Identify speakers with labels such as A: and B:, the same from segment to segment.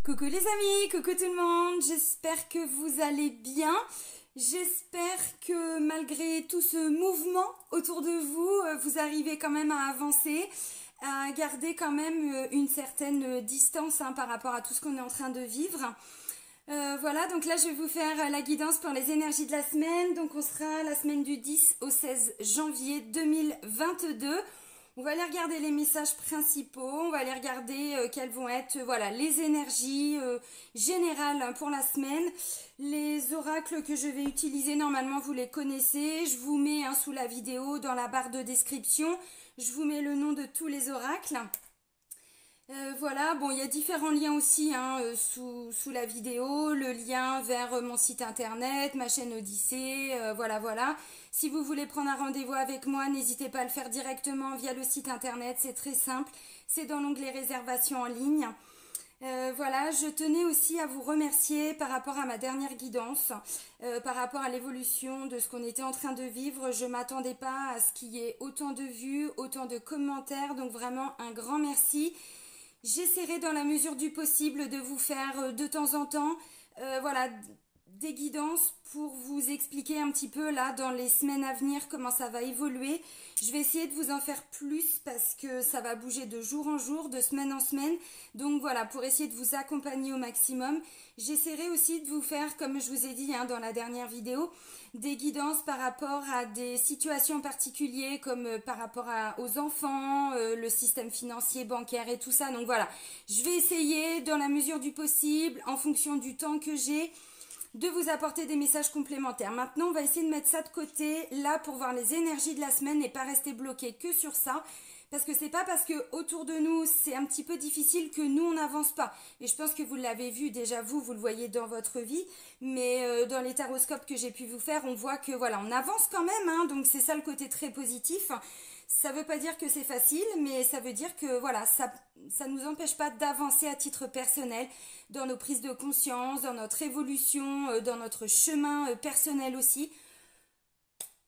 A: Coucou les amis, coucou tout le monde, j'espère que vous allez bien. J'espère que malgré tout ce mouvement autour de vous, vous arrivez quand même à avancer, à garder quand même une certaine distance par rapport à tout ce qu'on est en train de vivre. Voilà, donc là je vais vous faire la guidance pour les énergies de la semaine. Donc on sera la semaine du 10 au 16 janvier 2022. On va aller regarder les messages principaux, on va aller regarder quelles vont être voilà, les énergies générales pour la semaine. Les oracles que je vais utiliser, normalement vous les connaissez. Je vous mets sous la vidéo, dans la barre de description, je vous mets le nom de tous les oracles. Voilà, bon, il y a différents liens aussi sous la vidéo, le lien vers mon site internet, ma chaîne Odyssée, voilà. Si vous voulez prendre un rendez-vous avec moi, n'hésitez pas à le faire directement via le site internet, c'est très simple, c'est dans l'onglet réservation en ligne. Voilà, je tenais aussi à vous remercier par rapport à ma dernière guidance, par rapport à l'évolution de ce qu'on était en train de vivre. Je ne m'attendais pas à ce qu'il y ait autant de vues, autant de commentaires, donc vraiment un grand merci. J'essaierai dans la mesure du possible de vous faire de temps en temps voilà, des guidances pour vous expliquer un petit peu là dans les semaines à venir comment ça va évoluer. Je vais essayer de vous en faire plus parce que ça va bouger de jour en jour, de semaine en semaine. Donc voilà, pour essayer de vous accompagner au maximum. J'essaierai aussi de vous faire, comme je vous ai dit dans la dernière vidéo, des guidances par rapport à des situations particulières comme par rapport aux enfants, le système financier, bancaire et tout ça. Donc voilà, je vais essayer dans la mesure du possible, en fonction du temps que j'ai, de vous apporter des messages complémentaires. Maintenant, on va essayer de mettre ça de côté, là, pour voir les énergies de la semaine et pas rester bloqué que sur ça. Parce que c'est pas parce que autour de nous, c'est un petit peu difficile que nous, on n'avance pas. Et je pense que vous l'avez vu, déjà vous le voyez dans votre vie. Mais dans les taroscopes que j'ai pu vous faire, on voit que voilà, on avance quand même. Donc c'est ça le côté très positif. Ça veut pas dire que c'est facile, mais ça veut dire que voilà, ça nous empêche pas d'avancer à titre personnel dans nos prises de conscience, dans notre évolution, dans notre chemin personnel aussi.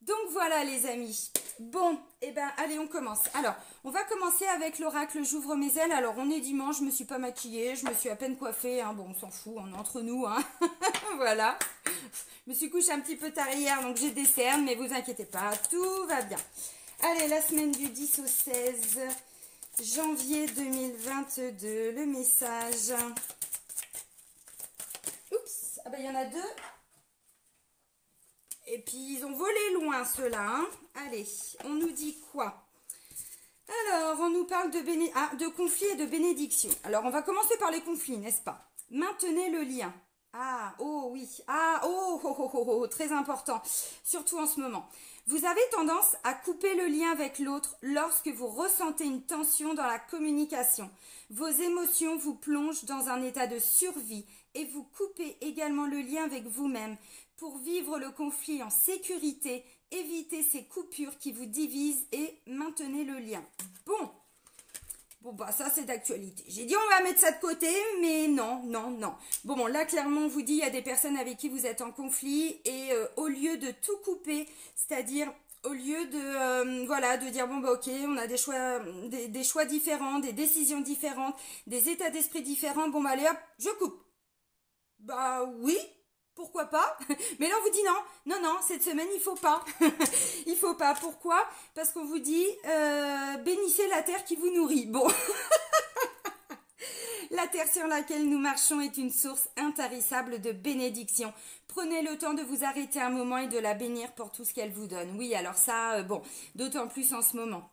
A: Donc voilà les amis. Bon, et ben allez, on commence. Alors, on va commencer avec l'oracle J'ouvre mes ailes. Alors, on est dimanche, je me suis pas maquillée, je me suis à peine coiffée. Bon, on s'en fout, on est entre nous. Voilà. Je me suis couchée un petit peu tard hier, donc j'ai des cernes, mais vous inquiétez pas, tout va bien. Allez, la semaine du 10 au 16 janvier 2022, le message. Oups, ah ben il y en a deux. Et puis ils ont volé loin ceux-là. Allez, on nous dit quoi? Alors, on nous parle de conflits et de bénédictions. Alors, on va commencer par les conflits, n'est-ce pas? Maintenez le lien. Ah, oh oui. Ah, oh, très important. Surtout en ce moment. Vous avez tendance à couper le lien avec l'autre lorsque vous ressentez une tension dans la communication. Vos émotions vous plongent dans un état de survie et vous coupez également le lien avec vous-même. Pour vivre le conflit en sécurité, évitez ces coupures qui vous divisent et maintenez le lien. Bon, bah ça c'est d'actualité. J'ai dit on va mettre ça de côté, mais non. Bon, là clairement on vous dit il y a des personnes avec qui vous êtes en conflit et au lieu de tout couper, c'est-à-dire au lieu de voilà de dire bon bah ok on a des choix différents, des décisions différentes, des états d'esprit différents, bon bah allez hop je coupe. Bah oui. Pourquoi pas? Mais là, on vous dit non, cette semaine, il faut pas. Il faut pas. Pourquoi? Parce qu'on vous dit, bénissez la terre qui vous nourrit. Bon. La terre sur laquelle nous marchons est une source intarissable de bénédiction. Prenez le temps de vous arrêter un moment et de la bénir pour tout ce qu'elle vous donne. Oui, alors ça, bon, d'autant plus en ce moment.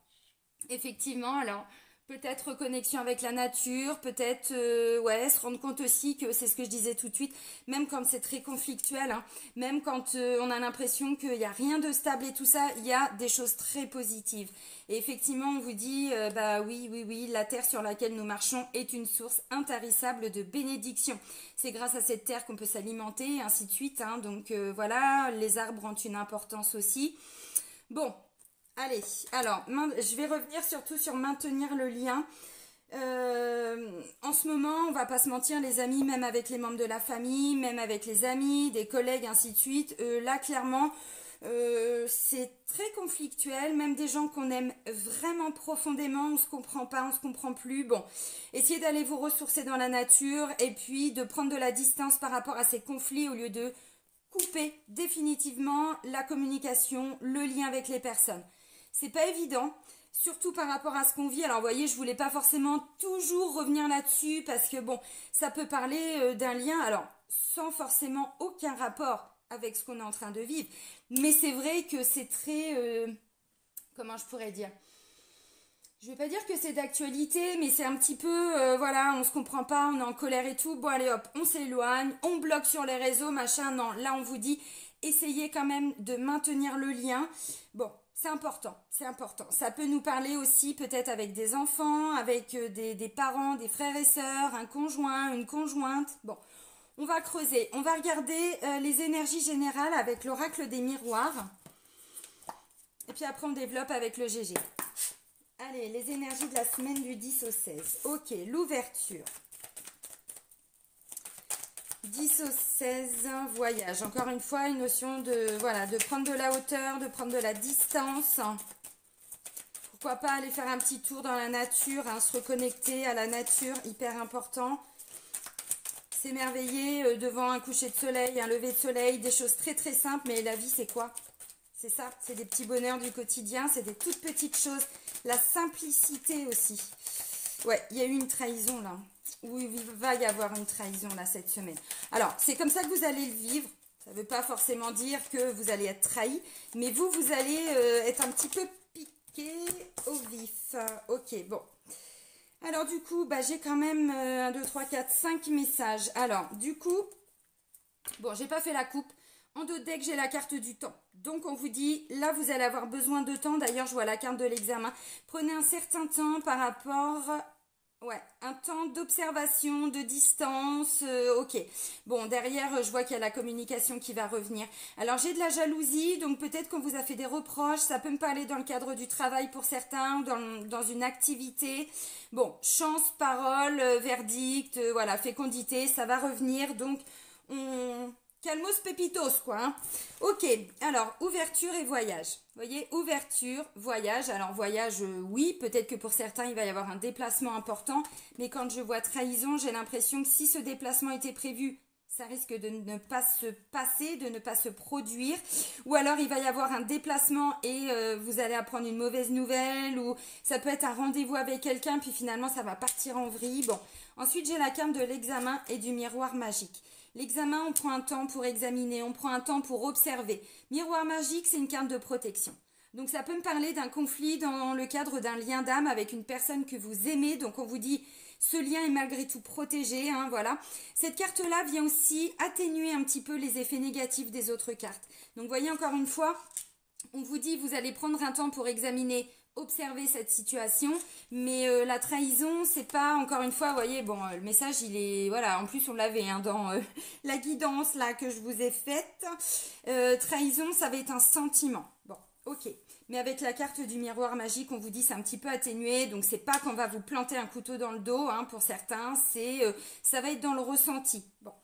A: Effectivement, alors... Peut-être connexion avec la nature, peut-être se rendre compte aussi que c'est ce que je disais tout de suite, même quand c'est très conflictuel, même quand on a l'impression qu'il n'y a rien de stable et tout ça, il y a des choses très positives. Et effectivement, on vous dit, bah oui, la terre sur laquelle nous marchons est une source intarissable de bénédiction. C'est grâce à cette terre qu'on peut s'alimenter et ainsi de suite. Donc voilà, les arbres ont une importance aussi. Bon. Allez, alors, je vais revenir surtout sur maintenir le lien. En ce moment, on va pas se mentir, les amis, même avec les membres de la famille, même avec les amis, des collègues, ainsi de suite. Là, clairement, c'est très conflictuel, même des gens qu'on aime vraiment profondément, on se comprend pas, on se comprend plus. Bon, essayez d'aller vous ressourcer dans la nature et puis de prendre de la distance par rapport à ces conflits au lieu de couper définitivement la communication, le lien avec les personnes. C'est pas évident, surtout par rapport à ce qu'on vit. Alors vous voyez, je voulais pas forcément toujours revenir là-dessus parce que bon, ça peut parler d'un lien, alors sans forcément aucun rapport avec ce qu'on est en train de vivre. Mais c'est vrai que c'est très... comment je pourrais dire? Je vais pas dire que c'est d'actualité, mais c'est un petit peu... voilà, on se comprend pas, on est en colère et tout. Bon allez hop, on s'éloigne, on bloque sur les réseaux, machin. Non, là on vous dit, essayez quand même de maintenir le lien. Bon, c'est important, c'est important. Ça peut nous parler aussi peut-être avec des enfants, avec des parents, des frères et sœurs, un conjoint, une conjointe. Bon, on va creuser. On va regarder les énergies générales avec l'oracle des miroirs. Et puis après, on développe avec le GG. Allez, les énergies de la semaine du 10 au 16. Ok, l'ouverture. 10 au 16, voyage. Encore une fois, une notion de, voilà, de prendre de la hauteur, de prendre de la distance. Pourquoi pas aller faire un petit tour dans la nature, hein, se reconnecter à la nature, hyper important. S'émerveiller devant un coucher de soleil, un lever de soleil, des choses très très simples. Mais la vie, c'est quoi? C'est ça, c'est des petits bonheurs du quotidien, c'est des toutes petites choses. La simplicité aussi. Ouais, il y a eu une trahison là. Ou il va y avoir une trahison là cette semaine. Alors, c'est comme ça que vous allez le vivre. Ça ne veut pas forcément dire que vous allez être trahi. Mais vous allez être un petit peu piqué au vif. Ok, bon. Alors du coup, bah, j'ai quand même 1, 2, 3, 4, 5 messages. Alors, du coup, bon, j'ai pas fait la coupe. En dos de deck, j'ai la carte du temps. Donc, on vous dit, là, vous allez avoir besoin de temps. D'ailleurs, je vois la carte de l'examen. Prenez un certain temps par rapport... Ouais, un temps d'observation, de distance, ok. Bon, derrière, je vois qu'il y a la communication qui va revenir. Alors, j'ai de la jalousie, donc peut-être qu'on vous a fait des reproches. Ça peut me parler dans le cadre du travail pour certains, dans une activité. Bon, chance, parole, verdict, voilà, fécondité, ça va revenir. Donc, calmos pépitos, quoi. Hein. Ok, alors, ouverture et voyage. Vous voyez, ouverture, voyage. Alors, voyage, oui, peut-être que pour certains, il va y avoir un déplacement important. Mais quand je vois trahison, j'ai l'impression que si ce déplacement était prévu, ça risque de ne pas se passer, de ne pas se produire. Ou alors, il va y avoir un déplacement et vous allez apprendre une mauvaise nouvelle. Ou ça peut être un rendez-vous avec quelqu'un, puis finalement, ça va partir en vrille. Bon, ensuite, j'ai la carte de l'examen et du miroir magique. L'examen, on prend un temps pour examiner, on prend un temps pour observer. Miroir magique, c'est une carte de protection. Donc ça peut me parler d'un conflit dans le cadre d'un lien d'âme avec une personne que vous aimez. Donc on vous dit, ce lien est malgré tout protégé, hein, voilà. Cette carte-là vient aussi atténuer un petit peu les effets négatifs des autres cartes. Donc voyez encore une fois, on vous dit, vous allez prendre un temps pour examiner, observer cette situation, mais la trahison, c'est pas, encore une fois, vous voyez, bon, le message, il est, voilà, en plus on l'avait hein, dans la guidance là que je vous ai faite. Trahison, ça va être un sentiment. Bon, ok. Mais avec la carte du miroir magique, on vous dit c'est un petit peu atténué, donc c'est pas qu'on va vous planter un couteau dans le dos, hein, pour certains, c'est, ça va être dans le ressenti. Bon,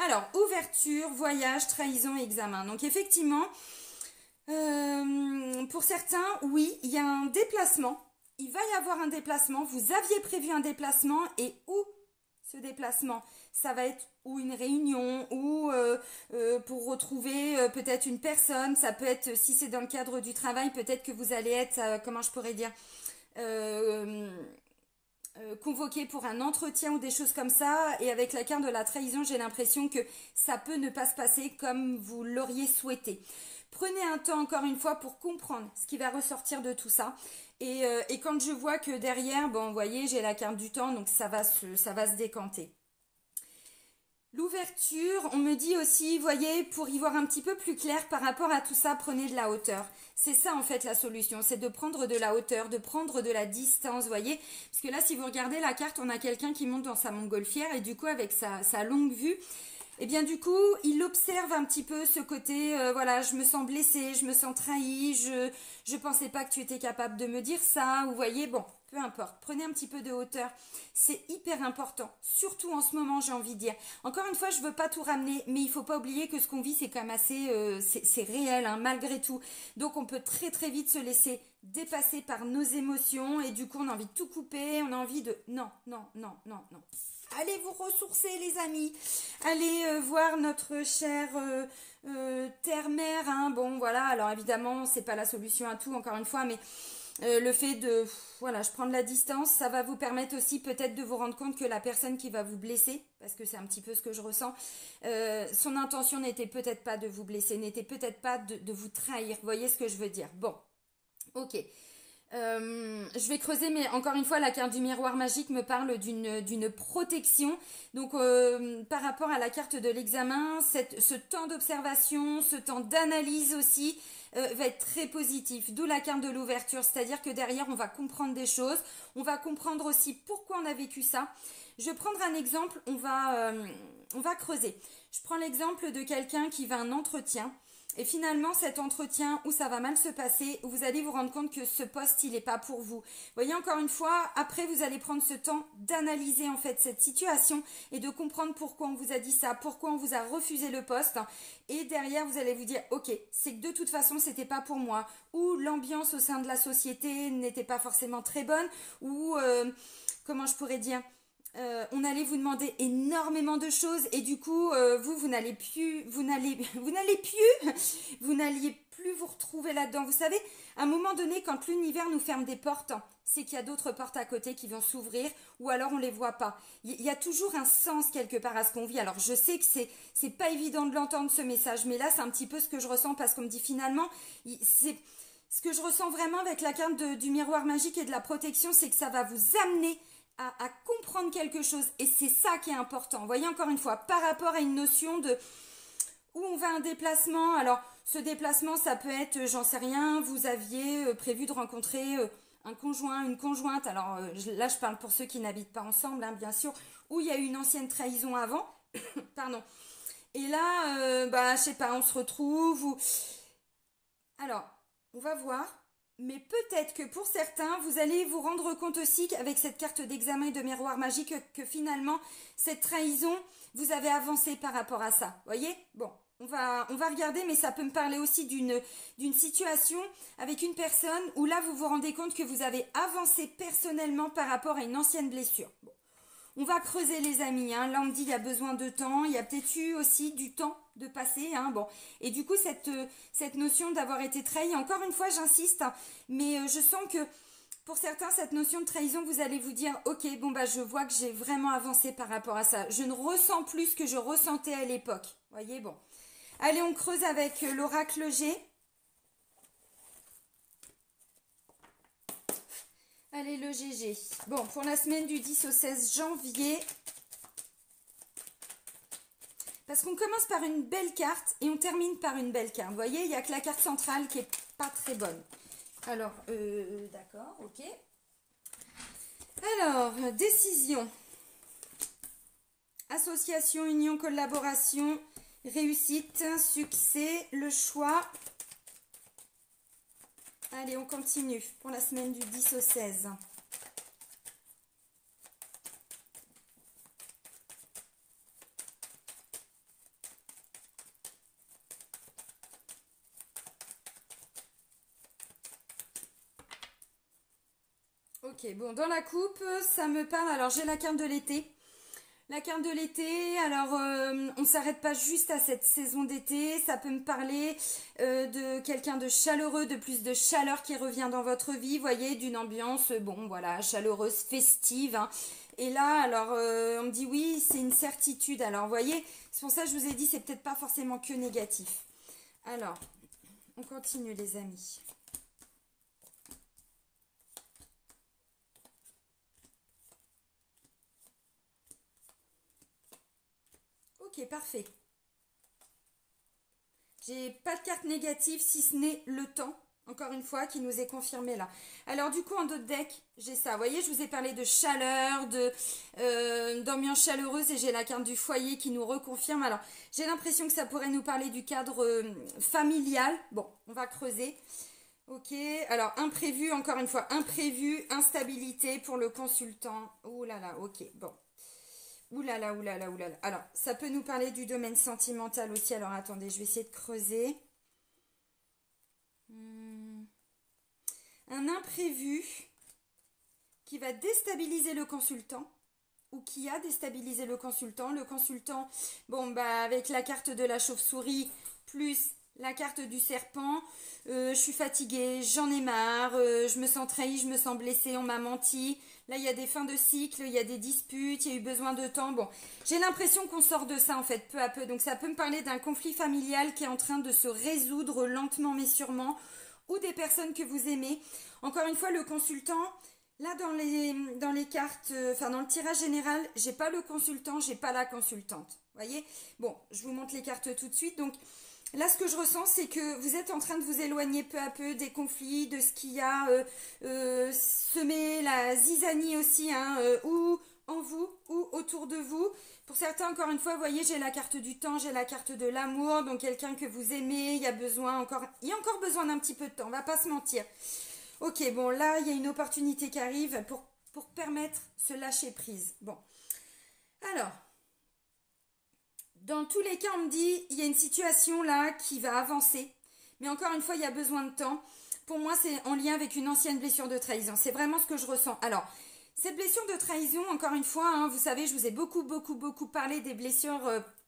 A: alors, ouverture, voyage, trahison, examen. Donc effectivement, pour certains, oui, il y a un déplacement. Il va y avoir un déplacement. Vous aviez prévu un déplacement et où ce déplacement? Ça va être ou une réunion ou pour retrouver peut-être une personne. Ça peut être, si c'est dans le cadre du travail, peut-être que vous allez être, comment je pourrais dire, convoqué pour un entretien ou des choses comme ça. Et avec la carte de la trahison, j'ai l'impression que ça peut ne pas se passer comme vous l'auriez souhaité. Prenez un temps encore une fois pour comprendre ce qui va ressortir de tout ça. Et quand je vois que derrière, bon, vous voyez, j'ai la carte du temps, donc ça va se décanter. L'ouverture, on me dit aussi, vous voyez, pour y voir un petit peu plus clair par rapport à tout ça, prenez de la hauteur. C'est ça en fait la solution, c'est de prendre de la hauteur, de prendre de la distance, vous voyez. Parce que là, si vous regardez la carte, on a quelqu'un qui monte dans sa montgolfière et du coup, avec sa longue vue, Et bien du coup, il observe un petit peu ce côté, voilà, je me sens blessée, je me sens trahie, je pensais pas que tu étais capable de me dire ça, vous voyez, bon, peu importe, prenez un petit peu de hauteur, c'est hyper important, surtout en ce moment, j'ai envie de dire. Encore une fois, je veux pas tout ramener, mais il faut pas oublier que ce qu'on vit, c'est quand même assez, c'est réel, hein, malgré tout. Donc on peut très très vite se laisser dépasser par nos émotions, et du coup, on a envie de tout couper, on a envie de... Non, non, non, non, non. Allez vous ressourcer les amis, allez voir notre chère terre-mère, hein. Bon voilà, alors évidemment c'est pas la solution à tout encore une fois, mais le fait de, voilà, je prends de la distance, ça va vous permettre aussi peut-être de vous rendre compte que la personne qui va vous blesser, parce que c'est un petit peu ce que je ressens, son intention n'était peut-être pas de vous blesser, n'était peut-être pas de vous trahir, vous voyez ce que je veux dire. Bon, ok. Je vais creuser, mais encore une fois, la carte du miroir magique me parle d'une protection. Donc, par rapport à la carte de l'examen, ce temps d'observation, ce temps d'analyse aussi, va être très positif. D'où la carte de l'ouverture, c'est-à-dire que derrière, on va comprendre des choses. On va comprendre aussi pourquoi on a vécu ça. Je vais prendre un exemple, on va creuser. Je prends l'exemple de quelqu'un qui va à un entretien. Et finalement, cet entretien où ça va mal se passer, où vous allez vous rendre compte que ce poste, il n'est pas pour vous. Vous voyez, encore une fois, après, vous allez prendre ce temps d'analyser en fait cette situation et de comprendre pourquoi on vous a dit ça, pourquoi on vous a refusé le poste. Et derrière, vous allez vous dire, ok, c'est que de toute façon, c'était pas pour moi. Ou l'ambiance au sein de la société n'était pas forcément très bonne. Ou, comment je pourrais dire, on allait vous demander énormément de choses et du coup vous n'alliez plus vous retrouver là-dedans. Vous savez, à un moment donné, quand l'univers nous ferme des portes, c'est qu'il y a d'autres portes à côté qui vont s'ouvrir ou alors on les voit pas. Il y a toujours un sens quelque part à ce qu'on vit. Alors je sais que c'est pas évident de l'entendre ce message, mais là c'est un petit peu ce que je ressens parce qu'on me dit finalement c'est ce que je ressens vraiment avec la carte du miroir magique et de la protection, c'est que ça va vous amener à comprendre quelque chose. Et c'est ça qui est important. Vous voyez, encore une fois, par rapport à une notion de où on va un déplacement. Alors, ce déplacement, ça peut être, j'en sais rien, vous aviez prévu de rencontrer un conjoint, une conjointe. Alors là, je parle pour ceux qui n'habitent pas ensemble, hein, bien sûr, où il y a eu une ancienne trahison avant. Pardon. Et là, bah, je sais pas, on se retrouve. Alors, on va voir. Mais peut-être que pour certains, vous allez vous rendre compte aussi qu'avec cette carte d'examen et de miroir magique, que finalement, cette trahison, vous avez avancé par rapport à ça. Vous voyez? Bon, on va regarder, mais ça peut me parler aussi d'une situation avec une personne où là, vous vous rendez compte que vous avez avancé personnellement par rapport à une ancienne blessure. Bon. On va creuser les amis, hein. Là on me dit il y a besoin de temps, il y a peut-être eu aussi du temps de passer, hein. Bon. Et du coup cette notion d'avoir été trahi, encore une fois j'insiste, hein, mais je sens que pour certains cette notion de trahison, vous allez vous dire ok bon bah je vois que j'ai vraiment avancé par rapport à ça, je ne ressens plus ce que je ressentais à l'époque, voyez bon. Allez on creuse avec l'oracle G. Allez, le GG. Bon, pour la semaine du 10 au 16 janvier, parce qu'on commence par une belle carte et on termine par une belle carte. Vous voyez, il n'y a que la carte centrale qui n'est pas très bonne. Alors, d'accord, ok. Alors, décision. Association, union, collaboration, réussite, succès, le choix. Allez, on continue pour la semaine du 10 au 16. Ok, bon, dans la coupe, ça me parle. Alors, j'ai la carte de l'été. La carte de l'été, alors on ne s'arrête pas juste à cette saison d'été, ça peut me parler de quelqu'un de chaleureux, de plus de chaleur qui revient dans votre vie, vous voyez, d'une ambiance, bon voilà, chaleureuse, festive. Hein. Et là, alors on me dit oui, c'est une certitude. Alors vous voyez, c'est pour ça que je vous ai dit, c'est peut-être pas forcément que négatif. Alors, on continue les amis. Ok, parfait. J'ai pas de carte négative si ce n'est le temps. Encore une fois, qui nous est confirmé là. Alors du coup, en d'autres decks, j'ai ça. Vous voyez, je vous ai parlé de chaleur, d'ambiance chaleureuse et j'ai la carte du foyer qui nous reconfirme. Alors, j'ai l'impression que ça pourrait nous parler du cadre familial. Bon, on va creuser. Ok, alors imprévu, encore une fois, imprévu, instabilité pour le consultant. Ouh là là, ok, bon. Ouh là là, ouh là là, ouh là là. Alors, ça peut nous parler du domaine sentimental aussi. Alors, attendez, je vais essayer de creuser. Un imprévu qui va déstabiliser le consultant ou qui a déstabilisé le consultant. Le consultant, bon, bah, avec la carte de la chauve-souris plus la carte du serpent, je suis fatiguée, j'en ai marre, je me sens trahie, je me sens blessée, on m'a menti. Là, il y a des fins de cycle, il y a des disputes, il y a eu besoin de temps. Bon, j'ai l'impression qu'on sort de ça, en fait, peu à peu. Donc, ça peut me parler d'un conflit familial qui est en train de se résoudre lentement mais sûrement, ou des personnes que vous aimez. Encore une fois, le consultant, là, dans les cartes, enfin, dans le tirage général, j'ai pas le consultant, j'ai pas la consultante. Vous voyez? Bon, je vous montre les cartes tout de suite. Donc, là, ce que je ressens, c'est que vous êtes en train de vous éloigner peu à peu des conflits, de ce qu'il y a semé la zizanie aussi, hein, ou en vous, ou autour de vous. Pour certains, encore une fois, vous voyez, j'ai la carte du temps, j'ai la carte de l'amour, donc quelqu'un que vous aimez, il y a encore besoin d'un petit peu de temps, on va pas se mentir. Ok, bon, là, il y a une opportunité qui arrive pour permettre ce lâcher prise. Bon, alors... Dans tous les cas, on me dit, il y a une situation là qui va avancer. Mais encore une fois, il y a besoin de temps. Pour moi, c'est en lien avec une ancienne blessure de trahison. C'est vraiment ce que je ressens. Alors, cette blessure de trahison, encore une fois, hein, vous savez, je vous ai beaucoup parlé des blessures,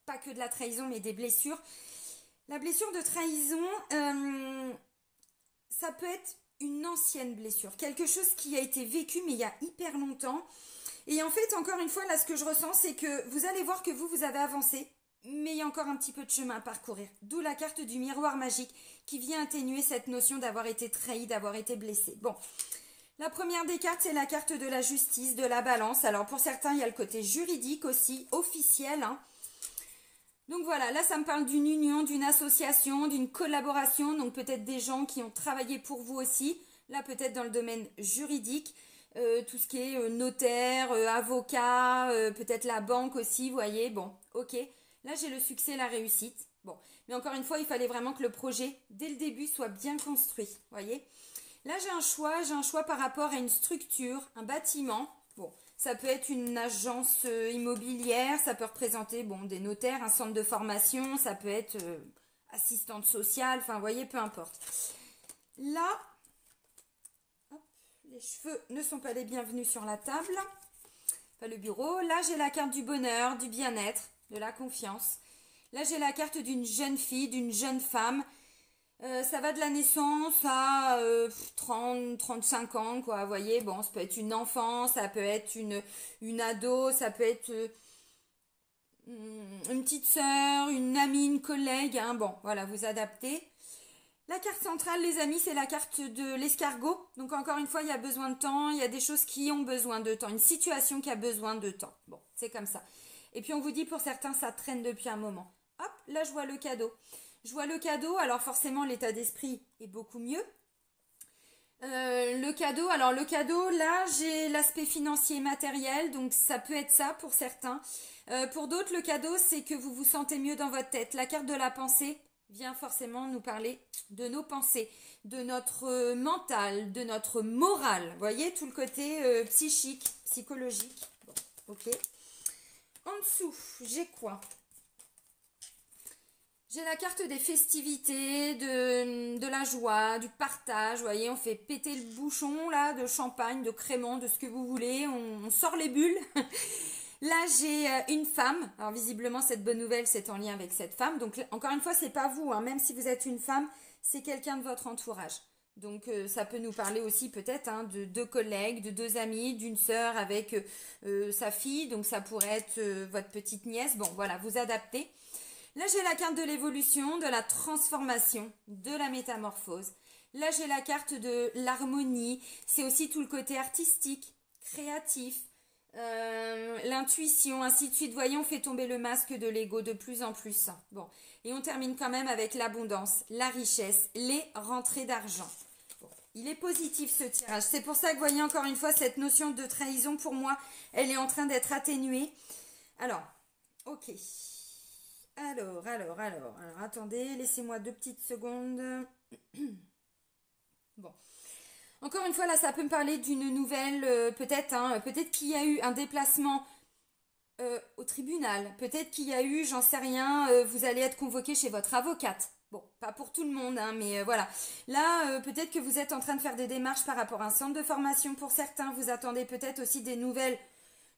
A: pas que de la trahison, mais des blessures. La blessure de trahison, ça peut être une ancienne blessure. Quelque chose qui a été vécu, mais il y a hyper longtemps. Et en fait, encore une fois, là, ce que je ressens, c'est que vous allez voir que vous avez avancé. Mais il y a encore un petit peu de chemin à parcourir. D'où la carte du miroir magique qui vient atténuer cette notion d'avoir été trahi, d'avoir été blessé. Bon, la première des cartes, c'est la carte de la justice, de la balance. Alors pour certains, il y a le côté juridique aussi, officiel. Hein. Donc voilà, là ça me parle d'une union, d'une association, d'une collaboration. Donc peut-être des gens qui ont travaillé pour vous aussi. Là peut-être dans le domaine juridique. Tout ce qui est notaire, avocat, peut-être la banque aussi, vous voyez. Bon, ok. Là, j'ai le succès, la réussite. Bon, mais encore une fois, il fallait vraiment que le projet, dès le début, soit bien construit. Vous voyez? Là, j'ai un choix par rapport à une structure, un bâtiment. Bon, ça peut être une agence immobilière, ça peut représenter, bon, des notaires, un centre de formation, ça peut être assistante sociale, enfin, vous voyez, peu importe. Là, hop, les cheveux ne sont pas les bienvenus sur la table. Pas le bureau. Là, j'ai la carte du bonheur, du bien-être, de la confiance. Là, j'ai la carte d'une jeune fille, d'une jeune femme. Ça va de la naissance à 30, 35 ans, quoi. Vous voyez, bon, ça peut être une enfant, ça peut être une ado, ça peut être une petite sœur, une amie, une collègue. Hein. Bon, voilà, vous adaptez. La carte centrale, les amis, c'est la carte de l'escargot. Donc encore une fois, il y a besoin de temps, il y a des choses qui ont besoin de temps, une situation qui a besoin de temps. Bon, c'est comme ça. Et puis on vous dit pour certains, ça traîne depuis un moment. Hop, là je vois le cadeau. Je vois le cadeau, alors forcément l'état d'esprit est beaucoup mieux. Le cadeau, là j'ai l'aspect financier matériel, donc ça peut être ça pour certains. Pour d'autres, le cadeau, c'est que vous vous sentez mieux dans votre tête. La carte de la pensée vient forcément nous parler de nos pensées, de notre mental, de notre morale. Vous voyez, tout le côté psychique, psychologique. Bon, ok. En dessous, j'ai quoi? J'ai la carte des festivités, de la joie, du partage. Vous voyez, on fait péter le bouchon là de champagne, de crémant, de ce que vous voulez. On sort les bulles. Là, j'ai une femme. Alors, visiblement, cette bonne nouvelle, c'est en lien avec cette femme. Donc, encore une fois, c'est pas vous. Hein. Même si vous êtes une femme, c'est quelqu'un de votre entourage. Donc, ça peut nous parler aussi peut-être hein, de deux collègues, de deux amis, d'une sœur avec sa fille. Donc, ça pourrait être votre petite nièce. Bon, voilà, vous adaptez. Là, j'ai la carte de l'évolution, de la transformation, de la métamorphose. Là, j'ai la carte de l'harmonie. C'est aussi tout le côté artistique, créatif. l'intuition, ainsi de suite. Voyez, on fait tomber le masque de l'ego de plus en plus. Bon, et on termine quand même avec l'abondance, la richesse, les rentrées d'argent. Bon, il est positif ce tirage. C'est pour ça que, voyez, encore une fois, cette notion de trahison, pour moi, elle est en train d'être atténuée. Alors, ok. Alors, attendez, laissez-moi 2 petites secondes. Bon. Encore une fois, là, ça peut me parler d'une nouvelle, peut-être, hein, peut-être qu'il y a eu un déplacement au tribunal. Peut-être qu'il y a eu, j'en sais rien, vous allez être convoqué chez votre avocate. Bon, pas pour tout le monde, hein, mais voilà. Là, peut-être que vous êtes en train de faire des démarches par rapport à un centre de formation pour certains. Vous attendez peut-être aussi des nouvelles,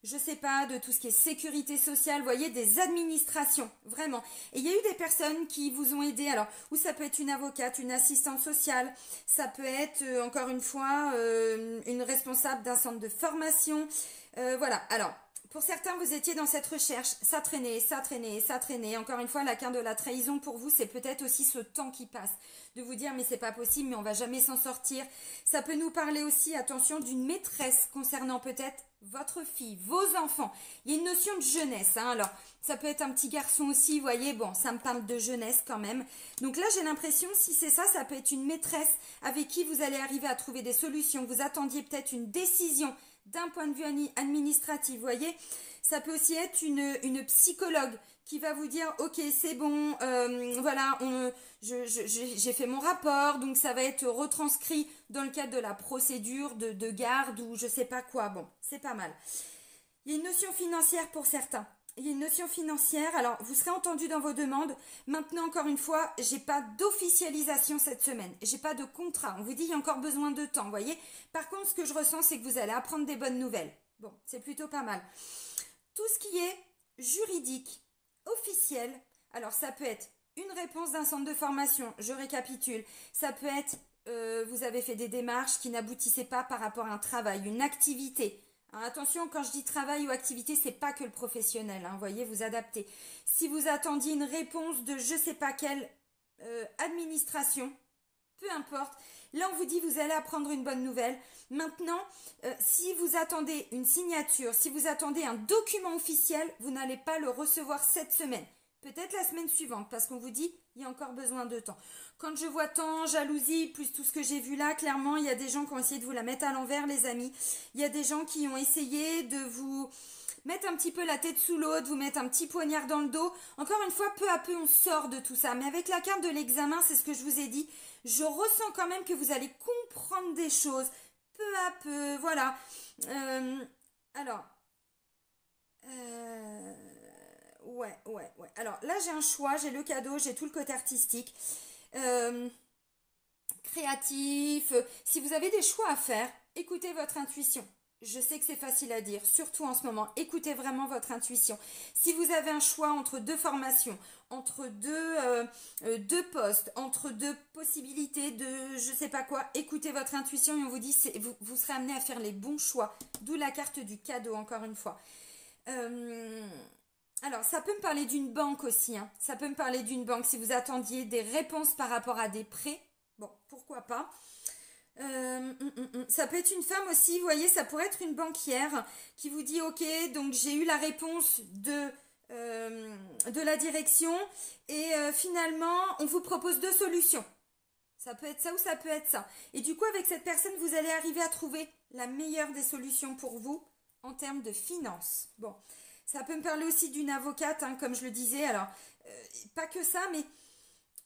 A: je sais pas, de tout ce qui est sécurité sociale, vous voyez, des administrations, vraiment. Et il y a eu des personnes qui vous ont aidé, alors, ou ça peut être une avocate, une assistante sociale, ça peut être, encore une fois, une responsable d'un centre de formation, voilà. Alors, pour certains, vous étiez dans cette recherche, ça traînait, ça traînait, ça traînait. Encore une fois, la carte de la trahison, pour vous, c'est peut-être aussi ce temps qui passe. De vous dire, mais c'est pas possible, mais on va jamais s'en sortir. Ça peut nous parler aussi, attention, d'une maîtresse concernant peut-être votre fille, vos enfants. Il y a une notion de jeunesse, hein. Alors, ça peut être un petit garçon aussi, vous voyez, bon, ça me parle de jeunesse quand même. Donc là, j'ai l'impression, si c'est ça, ça peut être une maîtresse avec qui vous allez arriver à trouver des solutions. Vous attendiez peut-être une décision d'un point de vue administratif, vous voyez. Ça peut aussi être une psychologue qui va vous dire, ok, c'est bon, voilà, j'ai fait mon rapport, donc ça va être retranscrit dans le cadre de la procédure de garde ou je sais pas quoi. Bon, c'est pas mal. Il y a une notion financière pour certains. Il y a une notion financière, alors vous serez entendu dans vos demandes. Maintenant, encore une fois, j'ai pas d'officialisation cette semaine. J'ai pas de contrat. On vous dit il y a encore besoin de temps, vous voyez. Par contre, ce que je ressens, c'est que vous allez apprendre des bonnes nouvelles. Bon, c'est plutôt pas mal. Tout ce qui est juridique, officiel, alors ça peut être une réponse d'un centre de formation, je récapitule. Ça peut être, vous avez fait des démarches qui n'aboutissaient pas par rapport à un travail, une activité. Alors, attention, quand je dis travail ou activité, c'est pas que le professionnel, hein, vous voyez, vous adaptez. Si vous attendiez une réponse de je sais pas quelle administration, peu importe, là on vous dit vous allez apprendre une bonne nouvelle. Maintenant, si vous attendez une signature, si vous attendez un document officiel, vous n'allez pas le recevoir cette semaine. Peut-être la semaine suivante, parce qu'on vous dit il y a encore besoin de temps. Quand je vois tant, jalousie, plus tout ce que j'ai vu là, clairement, il y a des gens qui ont essayé de vous la mettre à l'envers, les amis. Il y a des gens qui ont essayé de vous mettre un petit peu la tête sous l'eau, de vous mettre un petit poignard dans le dos. Encore une fois, peu à peu, on sort de tout ça. Mais avec la carte de l'examen, c'est ce que je vous ai dit, je ressens quand même que vous allez comprendre des choses, peu à peu, voilà. Alors, ouais. Alors là, j'ai un choix, j'ai le cadeau, j'ai tout le côté artistique, créatif. Si vous avez des choix à faire, écoutez votre intuition. Je sais que c'est facile à dire, surtout en ce moment. Écoutez vraiment votre intuition. Si vous avez un choix entre 2 formations, entre deux postes, entre 2 possibilités de je sais pas quoi, écoutez votre intuition et on vous dit vous serez amené à faire les bons choix. D'où la carte du cadeau, encore une fois. Alors, ça peut me parler d'une banque aussi, hein. Ça peut me parler d'une banque. Si vous attendiez des réponses par rapport à des prêts, bon, pourquoi pas. Ça peut être une femme aussi, vous voyez, ça pourrait être une banquière qui vous dit, ok, donc j'ai eu la réponse de la direction et finalement, on vous propose 2 solutions. Ça peut être ça ou ça peut être ça. Et du coup, avec cette personne, vous allez arriver à trouver la meilleure des solutions pour vous en termes de finances. Bon. Ça peut me parler aussi d'une avocate, hein, comme je le disais. Alors, pas que ça, mais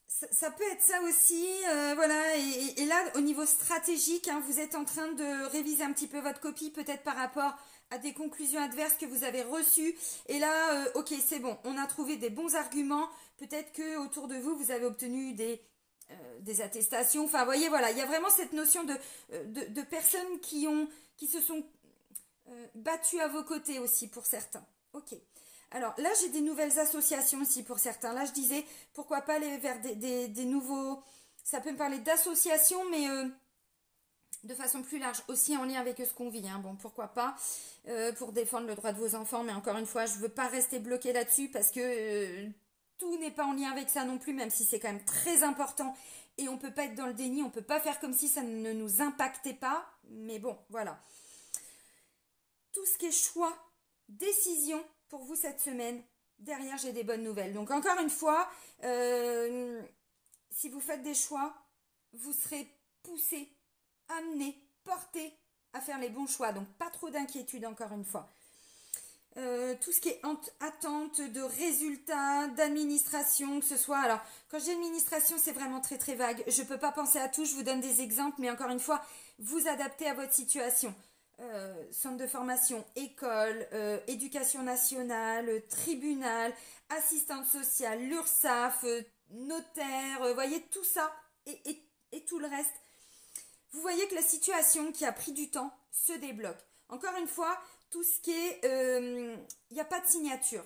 A: ça peut être ça aussi. Voilà. Et là, au niveau stratégique, hein, vous êtes en train de réviser un petit peu votre copie, peut-être par rapport à des conclusions adverses que vous avez reçues. Et là, ok, c'est bon. On a trouvé des bons arguments. Peut-être que autour de vous, vous avez obtenu des attestations. Enfin, vous voyez, voilà. Il y a vraiment cette notion de personnes qui se sont battues à vos côtés aussi pour certains. Ok. Alors là, j'ai des nouvelles associations aussi pour certains. Là, je disais, pourquoi pas aller vers des nouveaux... Ça peut me parler d'associations, mais de façon plus large, aussi en lien avec ce qu'on vit. Hein. Bon, pourquoi pas, pour défendre le droit de vos enfants. Mais encore une fois, je ne veux pas rester bloquée là-dessus parce que tout n'est pas en lien avec ça non plus, même si c'est quand même très important. Et on ne peut pas être dans le déni, on ne peut pas faire comme si ça ne nous impactait pas. Mais bon, voilà. tout ce qui est choix, décision pour vous cette semaine, derrière j'ai des bonnes nouvelles. Donc encore une fois, si vous faites des choix, vous serez poussé, amené, porté à faire les bons choix. Donc pas trop d'inquiétude encore une fois. Tout ce qui est attente de résultats, d'administration, que ce soit... Alors, quand je dis administration, c'est vraiment très très vague. Je ne peux pas penser à tout, je vous donne des exemples, mais encore une fois, vous adaptez à votre situation. Centre de formation, école, éducation nationale, tribunal, assistante sociale, l'URSSAF, notaire, voyez tout ça et tout le reste. Vous voyez que la situation qui a pris du temps se débloque. Encore une fois, tout ce qui est... il n'y a pas de signature.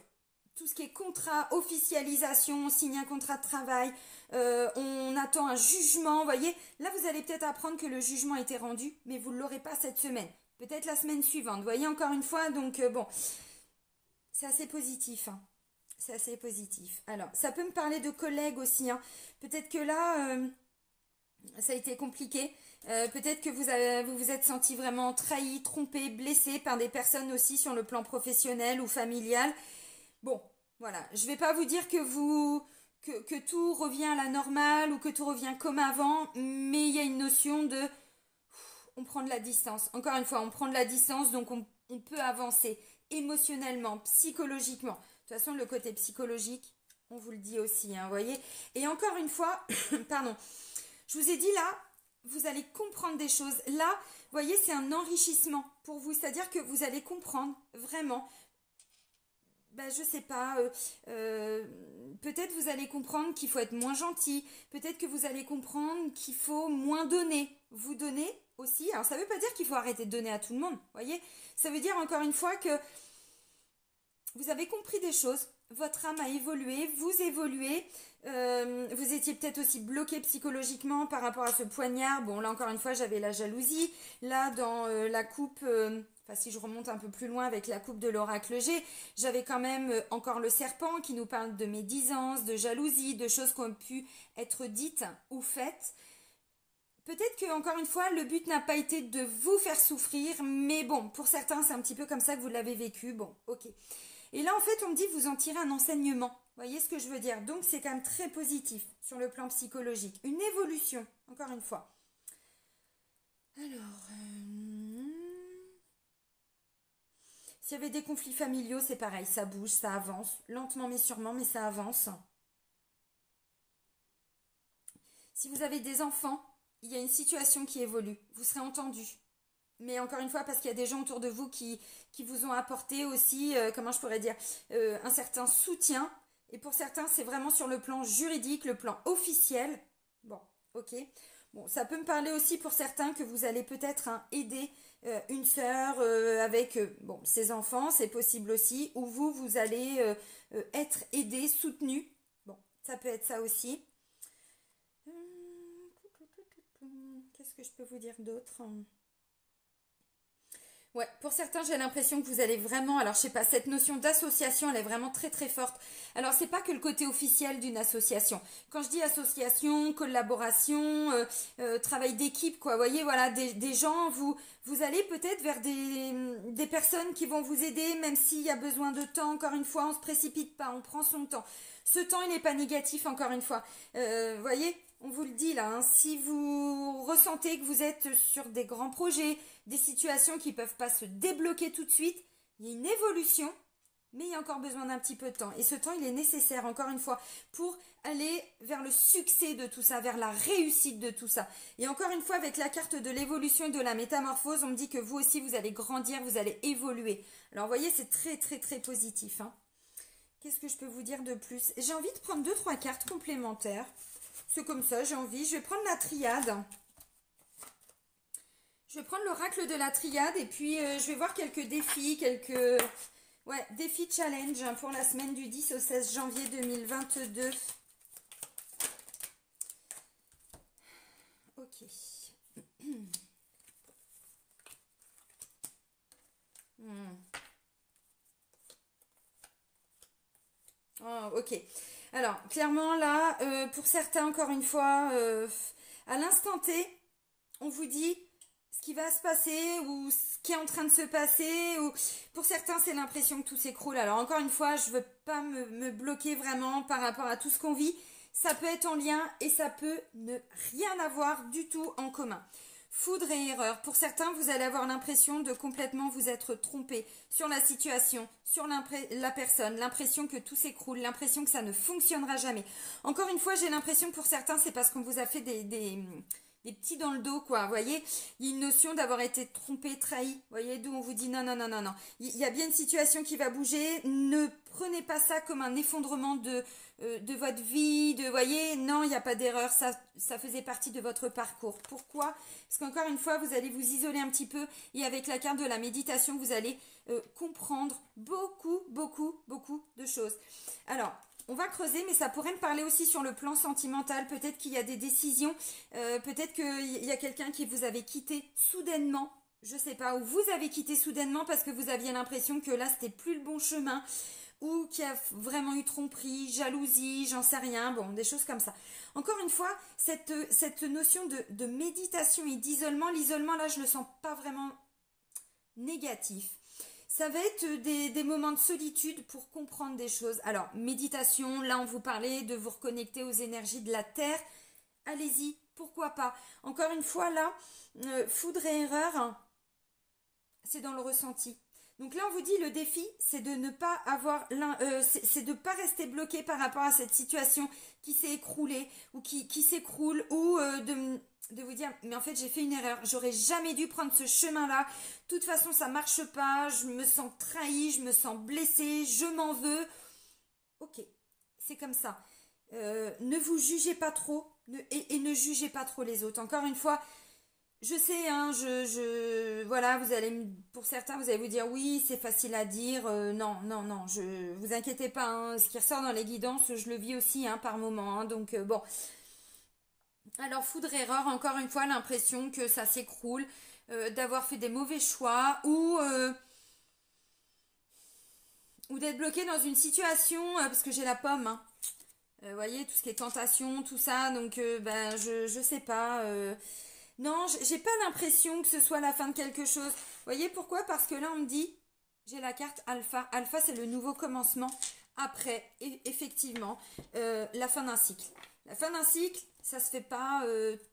A: Tout ce qui est contrat, officialisation, on signe un contrat de travail, on attend un jugement, vous voyez. Là, vous allez peut-être apprendre que le jugement a été rendu, mais vous ne l'aurez pas cette semaine. Peut-être la semaine suivante, vous voyez, encore une fois. Donc, bon, c'est assez positif, hein. C'est assez positif. Alors, ça peut me parler de collègues aussi, hein. Peut-être que là, ça a été compliqué. Peut-être que vous vous êtes senti vraiment trahi, trompé, blessé par des personnes aussi sur le plan professionnel ou familial. Bon, voilà. Je ne vais pas vous dire que tout revient à la normale ou que tout revient comme avant, mais il y a une notion de... On prend de la distance. Encore une fois, on prend de la distance, donc on peut avancer émotionnellement, psychologiquement. De toute façon, le côté psychologique, on vous le dit aussi, hein, vous voyez. Et encore une fois, pardon, je vous ai dit là, vous allez comprendre des choses. Là, vous voyez, c'est un enrichissement pour vous. C'est-à-dire que vous allez comprendre vraiment, ben, je sais pas, peut-être vous allez comprendre qu'il faut être moins gentil. Peut-être que vous allez comprendre qu'il faut moins donner. Vous donnez aussi. Alors, ça ne veut pas dire qu'il faut arrêter de donner à tout le monde, vous voyez. Ça veut dire encore une fois que vous avez compris des choses. Votre âme a évolué, vous évoluez. Vous étiez peut-être aussi bloqué psychologiquement par rapport à ce poignard. Bon, là encore une fois, j'avais la jalousie. Là, dans la coupe, enfin si je remonte un peu plus loin avec la coupe de l'oracle G, j'avais quand même encore le serpent qui nous parle de médisance, de jalousie, de choses qui ont pu être dites ou faites. Peut-être que, encore une fois, le but n'a pas été de vous faire souffrir, mais bon, pour certains, c'est un petit peu comme ça que vous l'avez vécu. Bon, ok. Et là, en fait, on me dit que vous en tirez un enseignement. Vous voyez ce que je veux dire? Donc, c'est quand même très positif sur le plan psychologique. Une évolution, encore une fois. Alors, s'il y avait des conflits familiaux, c'est pareil. Ça bouge, ça avance. Lentement mais sûrement, mais ça avance. Si vous avez des enfants, il y a une situation qui évolue. Vous serez entendu. Mais encore une fois, parce qu'il y a des gens autour de vous qui vous ont apporté aussi, comment je pourrais dire, un certain soutien. Et pour certains, c'est vraiment sur le plan juridique, le plan officiel. Bon, ok. Bon, ça peut me parler aussi pour certains que vous allez peut-être aider une sœur avec bon, ses enfants, c'est possible aussi. Ou vous allez être aidé, soutenu. Bon, ça peut être ça aussi. Qu'est-ce que je peux vous dire d'autre? Ouais, pour certains, j'ai l'impression que vous allez vraiment, alors je sais pas, cette notion d'association, elle est vraiment très très forte. Alors c'est pas que le côté officiel d'une association. Quand je dis association, collaboration, travail d'équipe, quoi, vous voyez, voilà, des gens, vous allez peut-être vers des personnes qui vont vous aider, même s'il y a besoin de temps, encore une fois, on se précipite pas, on prend son temps. Ce temps, il n'est pas négatif, encore une fois. Vous voyez, on vous le dit là, hein, si vous ressentez que vous êtes sur des grands projets, des situations qui ne peuvent pas se débloquer tout de suite, il y a une évolution, mais il y a encore besoin d'un petit peu de temps. Et ce temps, il est nécessaire, encore une fois, pour aller vers le succès de tout ça, vers la réussite de tout ça. Et encore une fois, avec la carte de l'évolution et de la métamorphose, on me dit que vous aussi, vous allez grandir, vous allez évoluer. Alors, vous voyez, c'est très, très, très positif, hein. Qu'est-ce que je peux vous dire de plus? J'ai envie de prendre 2-3 cartes complémentaires. C'est comme ça, j'ai envie. Je vais prendre la triade. Je vais prendre l'oracle de la triade et puis je vais voir quelques défis, ouais, défis challenge hein, pour la semaine du 10 au 16 janvier 2022. Ok. Oh, ok. Alors, clairement, là, pour certains, encore une fois, à l'instant T, on vous dit, ce qui va se passer ou ce qui est en train de se passer. Ou pour certains, c'est l'impression que tout s'écroule. Alors encore une fois, je veux pas me bloquer vraiment par rapport à tout ce qu'on vit. Ça peut être en lien et ça peut ne rien avoir du tout en commun. Foudre et erreur. Pour certains, vous allez avoir l'impression de complètement vous être trompé sur la situation, sur la personne, l'impression que tout s'écroule, l'impression que ça ne fonctionnera jamais. Encore une fois, j'ai l'impression que pour certains, c'est parce qu'on vous a fait des petits dans le dos, quoi. Vous voyez, il y a une notion d'avoir été trompé, trahi. Vous voyez, d'où on vous dit non, non, non, non, non. Il y a bien une situation qui va bouger. Ne prenez pas ça comme un effondrement de votre vie. Vous voyez, non, il n'y a pas d'erreur. Ça faisait partie de votre parcours. Pourquoi? Parce qu'encore une fois, vous allez vous isoler un petit peu. Et avec la carte de la méditation, vous allez comprendre beaucoup, beaucoup, beaucoup de choses. Alors, on va creuser, mais ça pourrait me parler aussi sur le plan sentimental. Peut-être qu'il y a des décisions, peut-être qu'il y a quelqu'un qui vous avait quitté soudainement, je sais pas, ou vous avez quitté soudainement parce que vous aviez l'impression que là, c'était plus le bon chemin, ou qu'il y a vraiment eu tromperie, jalousie, j'en sais rien, bon, des choses comme ça. Encore une fois, cette notion de méditation et d'isolement, l'isolement, là, je le sens pas vraiment négatif. Ça va être des moments de solitude pour comprendre des choses. Alors, méditation, là on vous parlait de vous reconnecter aux énergies de la Terre. Allez-y, pourquoi pas. Encore une fois, là, foudre et erreur, hein, c'est dans le ressenti. Donc là, on vous dit, le défi, c'est de ne pas avoir, c'est de ne pas rester bloqué par rapport à cette situation qui s'est écroulée ou qui s'écroule, ou de vous dire, mais en fait, j'ai fait une erreur, j'aurais jamais dû prendre ce chemin-là. De toute façon, ça marche pas, je me sens trahie, je me sens blessée, je m'en veux. Ok, c'est comme ça. Ne vous jugez pas trop et ne jugez pas trop les autres. Encore une fois, je sais, hein, voilà, pour certains, vous allez vous dire, oui, c'est facile à dire, non, non, non, vous inquiétez pas, hein, ce qui ressort dans les guidances, je le vis aussi, hein, par moment, hein, donc bon. Alors, foudre-erreur, encore une fois, l'impression que ça s'écroule, d'avoir fait des mauvais choix, ou d'être bloqué dans une situation, parce que j'ai la pomme, hein. Vous voyez, tout ce qui est tentation, tout ça, donc, ben, je sais pas, non, j'ai pas l'impression que ce soit la fin de quelque chose. Vous voyez pourquoi? Parce que là, on me dit, j'ai la carte alpha. Alpha, c'est le nouveau commencement après, effectivement, la fin d'un cycle. La fin d'un cycle, ça se fait pas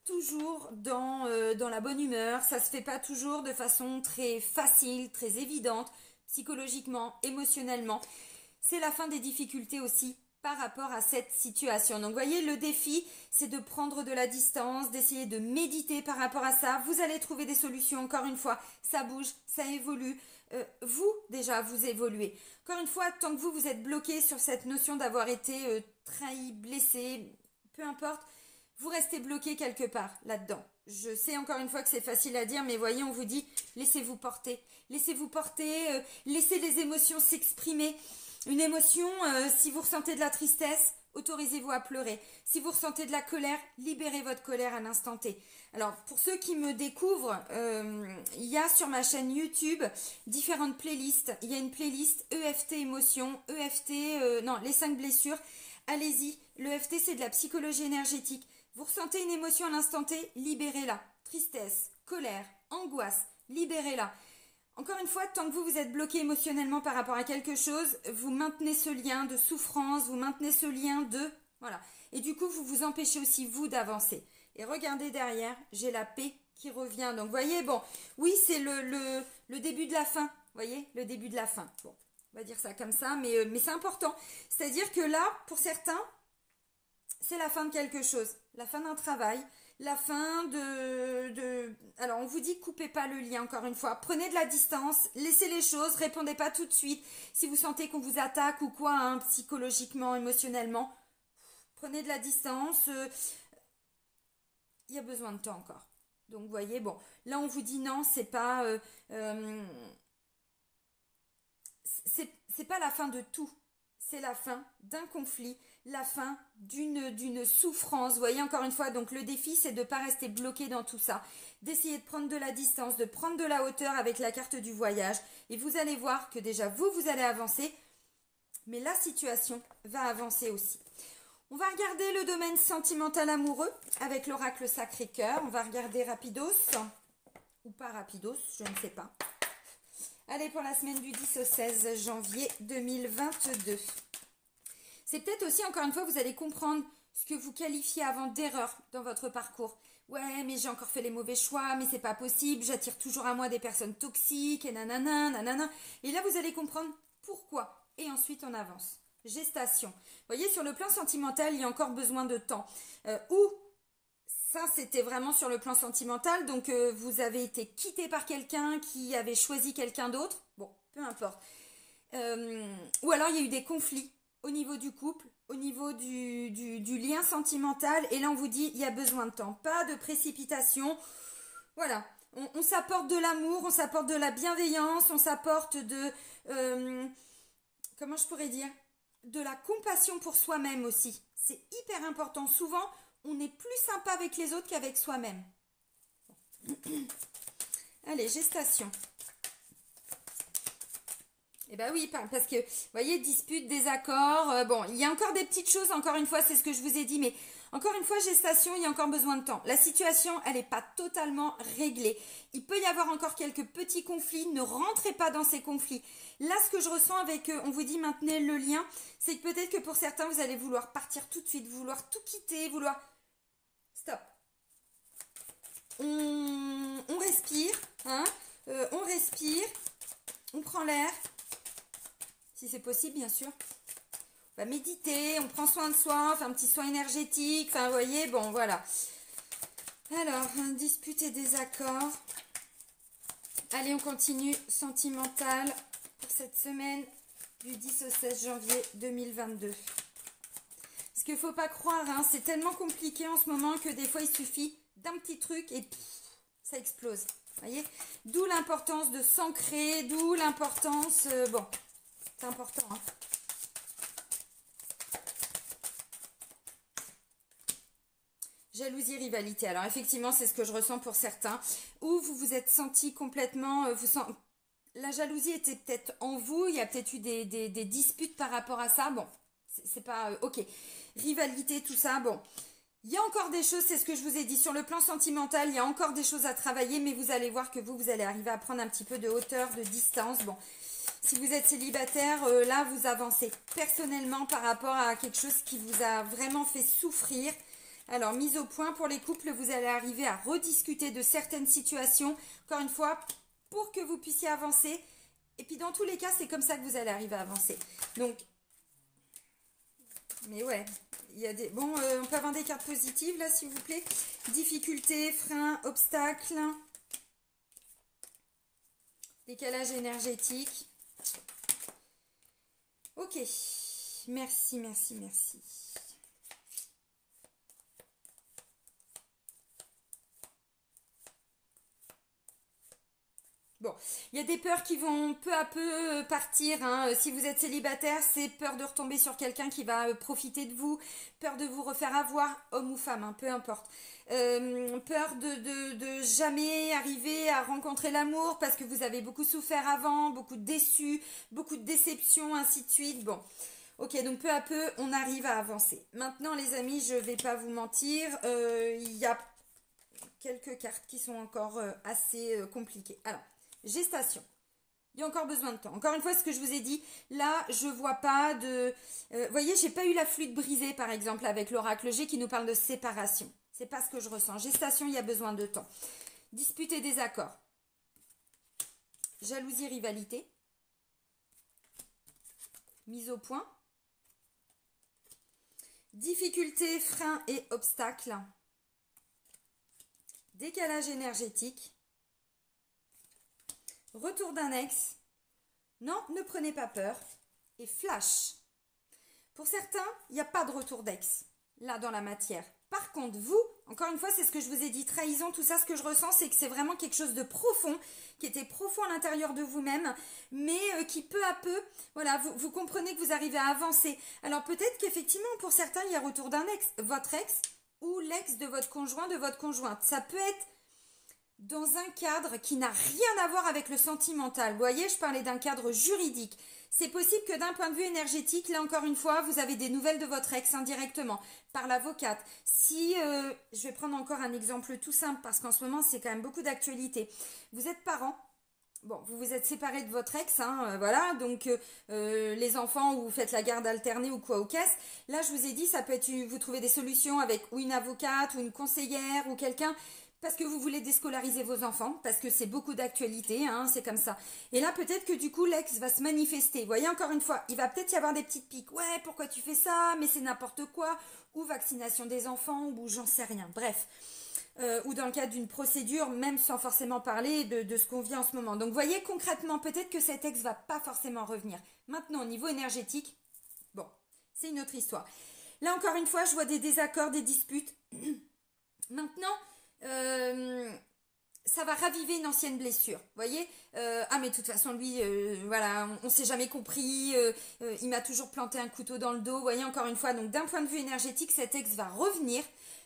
A: toujours dans la bonne humeur. Ça se fait pas toujours de façon très facile, très évidente, psychologiquement, émotionnellement. C'est la fin des difficultés aussi par rapport à cette situation. Donc, vous voyez, le défi, c'est de prendre de la distance, d'essayer de méditer par rapport à ça. Vous allez trouver des solutions, encore une fois. Ça bouge, ça évolue. Vous, déjà, vous évoluez. Encore une fois, tant que vous êtes bloqué sur cette notion d'avoir été trahi, blessé, peu importe, vous restez bloqué quelque part là-dedans. Je sais encore une fois que c'est facile à dire, mais voyez, on vous dit, laissez-vous porter. Laissez-vous porter, laissez les émotions s'exprimer. Une émotion, si vous ressentez de la tristesse, autorisez-vous à pleurer. Si vous ressentez de la colère, libérez votre colère à l'instant T. Alors, pour ceux qui me découvrent, il y a sur ma chaîne YouTube différentes playlists. Il y a une playlist EFT émotion, EFT, non, les 5 blessures. Allez-y, l'EFT, c'est de la psychologie énergétique. Vous ressentez une émotion à l'instant T, libérez-la. Tristesse, colère, angoisse, libérez-la. Encore une fois, tant que vous êtes bloqué émotionnellement par rapport à quelque chose, vous maintenez ce lien de souffrance, vous maintenez ce lien de... Voilà. Et du coup, vous vous empêchez aussi, vous, d'avancer. Et regardez derrière, j'ai la paix qui revient. Donc, vous voyez, bon, oui, c'est le début de la fin. Vous voyez, le début de la fin. Bon, on va dire ça comme ça, mais c'est important. C'est-à-dire que là, pour certains, c'est la fin de quelque chose. La fin d'un travail. La fin Alors, on vous dit, coupez pas le lien, encore une fois. Prenez de la distance, laissez les choses, répondez pas tout de suite. Si vous sentez qu'on vous attaque ou quoi, hein, psychologiquement, émotionnellement, prenez de la distance. Il y a besoin de temps encore. Donc, vous voyez, bon, là, on vous dit non, c'est pas... c'est pas la fin de tout. C'est la fin d'un conflit, la fin d'une souffrance. Vous voyez, encore une fois, donc le défi, c'est de ne pas rester bloqué dans tout ça, d'essayer de prendre de la distance, de prendre de la hauteur avec la carte du voyage. Et vous allez voir que déjà, vous allez avancer, mais la situation va avancer aussi. On va regarder le domaine sentimental amoureux avec l'oracle Sacré-Cœur. On va regarder rapidos. ou pas rapidos, je ne sais pas. Allez, pour la semaine du 10 au 16 janvier 2022. C'est peut-être aussi, encore une fois, vous allez comprendre ce que vous qualifiez avant d'erreur dans votre parcours. Ouais, mais j'ai encore fait les mauvais choix, mais c'est pas possible, j'attire toujours à moi des personnes toxiques, et nanana, nanana. Et là, vous allez comprendre pourquoi. Et ensuite, on avance. Gestation. Vous voyez, sur le plan sentimental, il y a encore besoin de temps. Ça, c'était vraiment sur le plan sentimental. Donc, vous avez été quitté par quelqu'un qui avait choisi quelqu'un d'autre. Bon, peu importe. Ou alors, il y a eu des conflits au niveau du couple, au niveau du lien sentimental. Et là, on vous dit, il y a besoin de temps. Pas de précipitation. Voilà. On s'apporte de l'amour, on s'apporte de la bienveillance, on s'apporte de... comment je pourrais dire? De la compassion pour soi-même aussi. C'est hyper important. Souvent, on est plus sympa avec les autres qu'avec soi-même. Allez, gestation. Eh bien oui, parce que, vous voyez, dispute, désaccord. Bon, il y a encore des petites choses, encore une fois, c'est ce que je vous ai dit, mais encore une fois, gestation, il y a encore besoin de temps. La situation, elle n'est pas totalement réglée. Il peut y avoir encore quelques petits conflits. Ne rentrez pas dans ces conflits. Là, ce que je ressens avec, on vous dit maintenez le lien, c'est que peut-être que pour certains, vous allez vouloir partir tout de suite, vouloir tout quitter, vouloir... Stop. On respire, hein, on respire, on prend l'air, si c'est possible, bien sûr. On va méditer, on prend soin de soi, on fait un petit soin énergétique, enfin, vous voyez, bon, voilà. Alors, dispute et désaccord. Allez, on continue, sentimental, pour cette semaine du 10 au 16 janvier 2022. Ce qu'il ne faut pas croire, hein, c'est tellement compliqué en ce moment que des fois, il suffit d'un petit truc et pff, ça explose. Vous voyez? D'où l'importance de s'ancrer, d'où l'importance... bon, c'est important, hein. Jalousie, rivalité. Alors effectivement, c'est ce que je ressens pour certains. Ou vous vous êtes senti complètement... La jalousie était peut-être en vous. Il y a peut-être eu des disputes par rapport à ça. Bon, c'est pas... ok. Rivalité, tout ça, bon. Il y a encore des choses, c'est ce que je vous ai dit. Sur le plan sentimental, il y a encore des choses à travailler. Mais vous allez voir que vous allez arriver à prendre un petit peu de hauteur, de distance. Bon, si vous êtes célibataire, là, vous avancez personnellement par rapport à quelque chose qui vous a vraiment fait souffrir. Alors, mise au point pour les couples, vous allez arriver à rediscuter de certaines situations, encore une fois, pour que vous puissiez avancer. Et puis, dans tous les cas, c'est comme ça que vous allez arriver à avancer. Donc, mais ouais, il y a des... Bon, on peut avoir des cartes positives, là, s'il vous plaît. Difficultés, freins, obstacles. Décalage énergétique. Ok, merci, merci, merci. Bon, il y a des peurs qui vont peu à peu partir, hein. Si vous êtes célibataire, c'est peur de retomber sur quelqu'un qui va profiter de vous, peur de vous refaire avoir, homme ou femme, hein, peu importe. Peur de jamais arriver à rencontrer l'amour parce que vous avez beaucoup souffert avant, beaucoup déçu, beaucoup de déceptions, ainsi de suite. Bon, ok, donc peu à peu, on arrive à avancer. Maintenant, les amis, je vais pas vous mentir, il y a quelques cartes qui sont encore assez compliquées. Alors, gestation. Il y a encore besoin de temps. Encore une fois, ce que je vous ai dit, là, je vois pas de... vous voyez, j'ai pas eu la flûte brisée, par exemple, avec l'oracle G qui nous parle de séparation. C'est pas ce que je ressens. Gestation, il y a besoin de temps. Dispute et désaccord. Jalousie, rivalité. Mise au point. Difficultés, freins et obstacles. Décalage énergétique. Retour d'un ex. Non, ne prenez pas peur. Et flash. Pour certains, il n'y a pas de retour d'ex, là, dans la matière. Par contre, vous, encore une fois, c'est ce que je vous ai dit, trahison, tout ça, ce que je ressens, c'est que c'est vraiment quelque chose de profond, qui était profond à l'intérieur de vous-même, mais qui peu à peu, voilà, vous comprenez que vous arrivez à avancer. Alors peut-être qu'effectivement, pour certains, il y a retour d'un ex, votre ex, ou l'ex de votre conjoint, de votre conjointe. Ça peut être dans un cadre qui n'a rien à voir avec le sentimental. Vous voyez, je parlais d'un cadre juridique. C'est possible que d'un point de vue énergétique, là encore une fois, vous avez des nouvelles de votre ex indirectement, par l'avocate. Si, je vais prendre encore un exemple tout simple, parce qu'en ce moment, c'est quand même beaucoup d'actualité. Vous êtes parents. Bon, vous vous êtes séparés de votre ex, hein, voilà, donc les enfants ou vous faites la garde alternée ou quoi aux caisses. Là, je vous ai dit, ça peut être, vous trouvez des solutions avec ou une avocate ou une conseillère ou quelqu'un parce que vous voulez déscolariser vos enfants, parce que c'est beaucoup d'actualité, hein, c'est comme ça. Et là, peut-être que du coup, l'ex va se manifester. Vous voyez, encore une fois, il va peut-être y avoir des petites piques. Ouais, pourquoi tu fais ça? Mais c'est n'importe quoi. Ou vaccination des enfants, ou j'en sais rien. Bref. Ou dans le cadre d'une procédure, même sans forcément parler de ce qu'on vit en ce moment. Donc, vous voyez, concrètement, peut-être que cet ex va pas forcément revenir. Maintenant, au niveau énergétique, bon, c'est une autre histoire. Là, encore une fois, je vois des désaccords, des disputes. Maintenant, ça va raviver une ancienne blessure, vous voyez. Ah mais de toute façon lui, voilà, on s'est jamais compris, il m'a toujours planté un couteau dans le dos, vous voyez, encore une fois. Donc d'un point de vue énergétique, cet ex va revenir,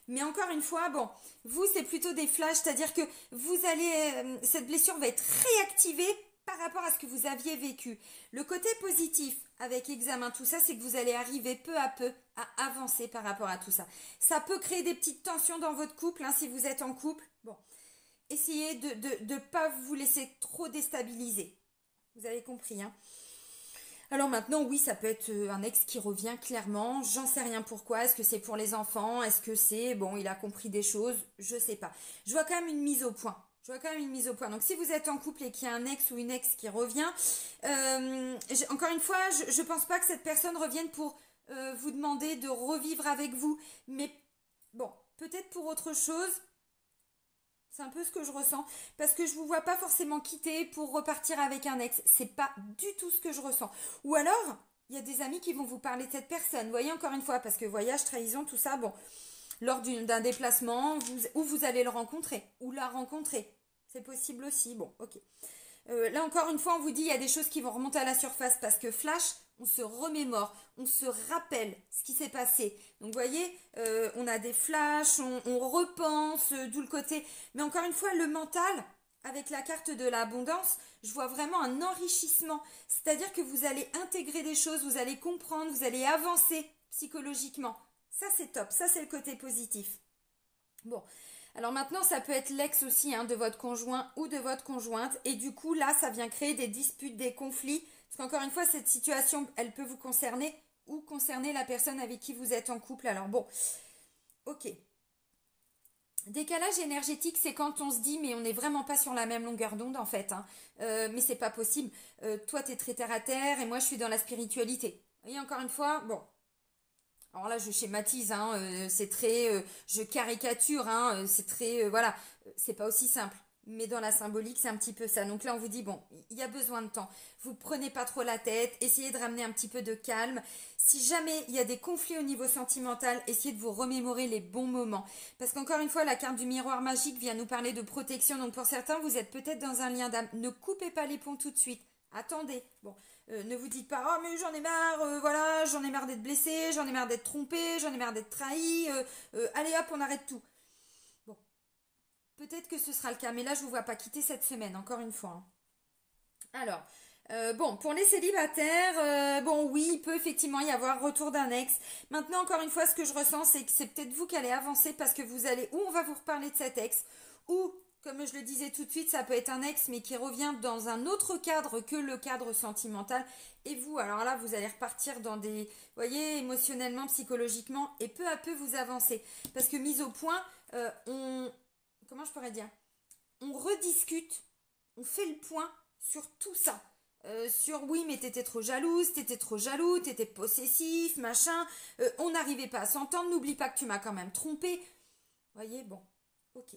A: mais encore une fois, bon, vous c'est plutôt des flashs, c'est-à-dire que vous allez, cette blessure va être réactivée par rapport à ce que vous aviez vécu. Le côté positif avec examen, tout ça, c'est que vous allez arriver peu à peu à avancer par rapport à tout ça. Ça peut créer des petites tensions dans votre couple, hein, si vous êtes en couple. Bon, essayez de ne pas vous laisser trop déstabiliser. Vous avez compris, hein. Alors maintenant, oui, ça peut être un ex qui revient clairement. J'en sais rien pourquoi. Est-ce que c'est pour les enfants? Est-ce que c'est, bon, il a compris des choses? Je sais pas. Je vois quand même une mise au point. Je vois quand même une mise au point. Donc si vous êtes en couple et qu'il y a un ex ou une ex qui revient, encore une fois, je pense pas que cette personne revienne pour vous demander de revivre avec vous. Mais bon, peut-être pour autre chose. C'est un peu ce que je ressens. Parce que je vous vois pas forcément quitter pour repartir avec un ex. C'est pas du tout ce que je ressens. Ou alors, il y a des amis qui vont vous parler de cette personne. Vous voyez, encore une fois, parce que voyage, trahison, tout ça, bon. Lors d'un déplacement, où vous allez le rencontrer. Ou la rencontrer. C'est possible aussi. Bon, ok. Là encore une fois, on vous dit il y a des choses qui vont remonter à la surface parce que flash, on se remémore, on se rappelle ce qui s'est passé. Donc vous voyez, on a des flashs, on repense, d'où le côté. Mais encore une fois, le mental, avec la carte de l'abondance, je vois vraiment un enrichissement. C'est-à-dire que vous allez intégrer des choses, vous allez comprendre, vous allez avancer psychologiquement. Ça c'est top, ça c'est le côté positif. Bon. Alors maintenant, ça peut être l'ex aussi, hein, de votre conjoint ou de votre conjointe. Et du coup, là, ça vient créer des disputes, des conflits. Parce qu'encore une fois, cette situation, elle peut vous concerner ou concerner la personne avec qui vous êtes en couple. Alors bon, ok. Décalage énergétique, c'est quand on se dit, mais on n'est vraiment pas sur la même longueur d'onde, en fait. Hein. Mais c'est pas possible. Toi, t'es très terre à terre et moi, je suis dans la spiritualité. Vous voyez, encore une fois, bon. Alors là, je schématise, hein, c'est très, je caricature, hein, c'est très, voilà, c'est pas aussi simple. Mais dans la symbolique, c'est un petit peu ça. Donc là, on vous dit, bon, il y a besoin de temps. Vous prenez pas trop la tête, essayez de ramener un petit peu de calme. Si jamais il y a des conflits au niveau sentimental, essayez de vous remémorer les bons moments. Parce qu'encore une fois, la carte du miroir magique vient nous parler de protection. Donc pour certains, vous êtes peut-être dans un lien d'âme. Ne coupez pas les ponts tout de suite. Attendez. Bon. Ne vous dites pas, oh mais j'en ai marre, voilà, j'en ai marre d'être blessé, j'en ai marre d'être trompé, j'en ai marre d'être trahi, allez hop, on arrête tout. Bon, peut-être que ce sera le cas, mais là je vous vois pas quitter cette semaine, encore une fois. Hein. Alors, bon, pour les célibataires, bon oui, il peut effectivement y avoir retour d'un ex. Maintenant, encore une fois, ce que je ressens, c'est que c'est peut-être vous qui allez avancer parce que vous allez, ou on va vous reparler de cet ex, ou comme je le disais tout de suite, ça peut être un ex, mais qui revient dans un autre cadre que le cadre sentimental. Et vous, alors là, vous allez repartir dans des, vous voyez, émotionnellement, psychologiquement, et peu à peu, vous avancez. Parce que mise au point, comment je pourrais dire, on rediscute, on fait le point sur tout ça. Sur oui, mais t'étais trop jalouse, t'étais trop jaloux, t'étais possessif, machin, on n'arrivait pas à s'entendre, n'oublie pas que tu m'as quand même trompé. Vous voyez, bon, ok.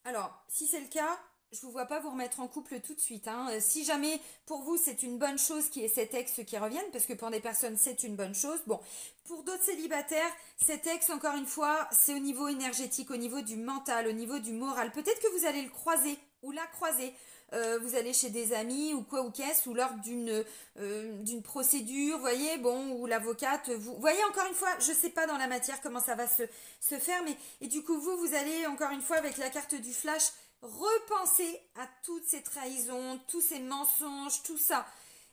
A: Alors, si c'est le cas, je vous vois pas vous remettre en couple tout de suite. Hein. Si jamais pour vous c'est une bonne chose qu'il y ait cet ex qui revienne, parce que pour des personnes c'est une bonne chose. Bon, pour d'autres célibataires, cet ex, encore une fois, c'est au niveau énergétique, au niveau du mental, au niveau du moral. Peut-être que vous allez le croiser ou la croiser vous allez chez des amis ou quoi ou qu'est-ce, ou lors d'une procédure, vous voyez, bon, où l'avocate, vous voyez, encore une fois, je sais pas dans la matière comment ça va se faire, mais, et du coup, vous allez, encore une fois, avec la carte du flash, repenser à toutes ces trahisons, tous ces mensonges, tout ça.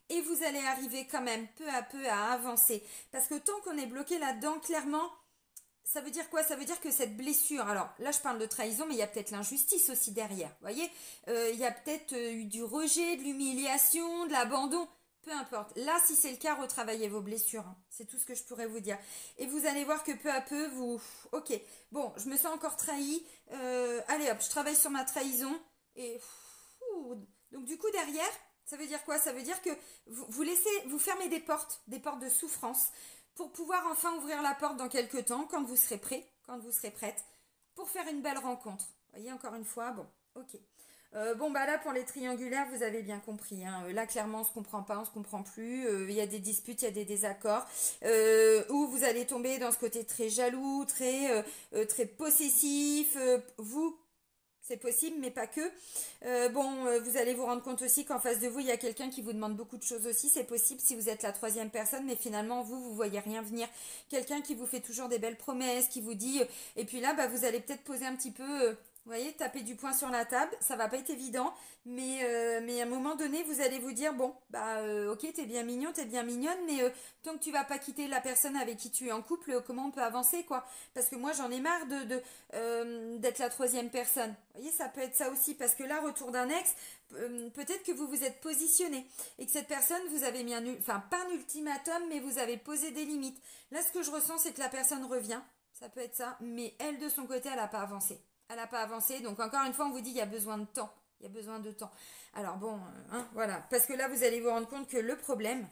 A: Et vous allez arriver quand même peu à peu à avancer. Parce que tant qu'on est bloqué là-dedans, clairement, ça veut dire quoi? Ça veut dire que cette blessure, alors là je parle de trahison, mais il y a peut-être l'injustice aussi derrière, vous voyez. Il y a peut-être eu du rejet, de l'humiliation, de l'abandon, peu importe. Là, si c'est le cas, retravaillez vos blessures, hein. C'est tout ce que je pourrais vous dire. Et vous allez voir que peu à peu, ok, bon, je me sens encore trahi, allez hop, je travaille sur ma trahison, et... Donc du coup, derrière, ça veut dire quoi? Ça veut dire que vous fermez des portes de souffrance, pour pouvoir enfin ouvrir la porte dans quelques temps, quand vous serez prêt, quand vous serez prête, pour faire une belle rencontre. Vous voyez, encore une fois, bon, ok. Bon, bah là, pour les triangulaires, vous avez bien compris, hein. Là, clairement, on se comprend pas, on se comprend plus. Il y a des disputes, il y a des désaccords. Où vous allez tomber dans ce côté très jaloux, très possessif. C'est possible, mais pas que. Vous allez vous rendre compte aussi qu'en face de vous, il y a quelqu'un qui vous demande beaucoup de choses aussi. C'est possible si vous êtes la troisième personne, mais finalement, vous voyez rien venir. Quelqu'un qui vous fait toujours des belles promesses, qui vous dit... et puis là, bah, vous allez peut-être poser un petit peu... vous voyez, taper du poing sur la table. Ça va pas être évident, mais à un moment donné, vous allez vous dire, bon, bah ok, t'es bien mignon, t'es bien mignonne, mais tant que tu vas pas quitter la personne avec qui tu es en couple, comment on peut avancer, quoi? Parce que moi, j'en ai marre d'être la troisième personne. Vous voyez, ça peut être ça aussi, parce que là, retour d'un ex, peut-être que vous vous êtes positionné et que cette personne, vous avez mis pas un ultimatum, mais vous avez posé des limites. Là, ce que je ressens, c'est que la personne revient, ça peut être ça, mais elle, de son côté, elle n'a pas avancé. Elle n'a pas avancé, donc encore une fois, on vous dit qu'il y a besoin de temps. Il y a besoin de temps. Alors bon, voilà, parce que là, vous allez vous rendre compte que le problème,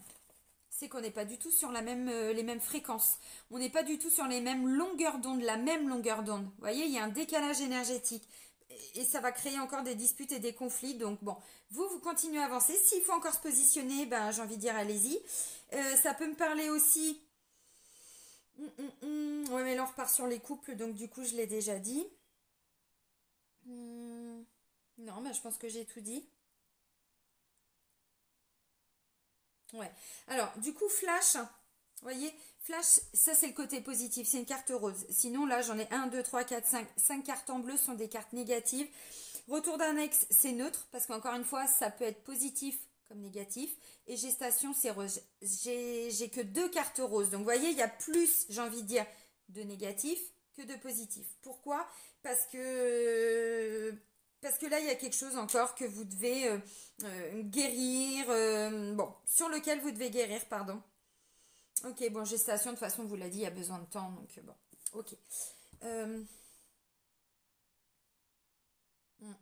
A: c'est qu'on n'est pas du tout sur les mêmes fréquences. On n'est pas du tout sur les mêmes longueurs d'onde, la même longueur d'onde. Vous voyez, il y a un décalage énergétique. Et ça va créer encore des disputes et des conflits. Donc bon, vous continuez à avancer. S'il faut encore se positionner, ben j'ai envie de dire, allez-y. Ça peut me parler aussi... Ouais, mais là, on repart sur les couples, donc du coup, je l'ai déjà dit. Non, mais je pense que j'ai tout dit. Ouais. Alors, du coup, Flash, vous voyez, Flash, ça c'est le côté positif, c'est une carte rose. Sinon, là, j'en ai 1, 2, 3, 4, 5. 5 cartes en bleu sont des cartes négatives. Retour d'un ex, c'est neutre, parce qu'encore une fois, ça peut être positif comme négatif. Et gestation, c'est rose. J'ai que 2 cartes roses. Donc, vous voyez, il y a plus, j'ai envie de dire, de négatif que de positif. Pourquoi? Parce que là, il y a quelque chose encore que vous devez guérir, sur lequel vous devez guérir, pardon. Ok, bon, gestation, de toute façon, vous l'a dit, il y a besoin de temps, donc bon, ok. Euh, hmm.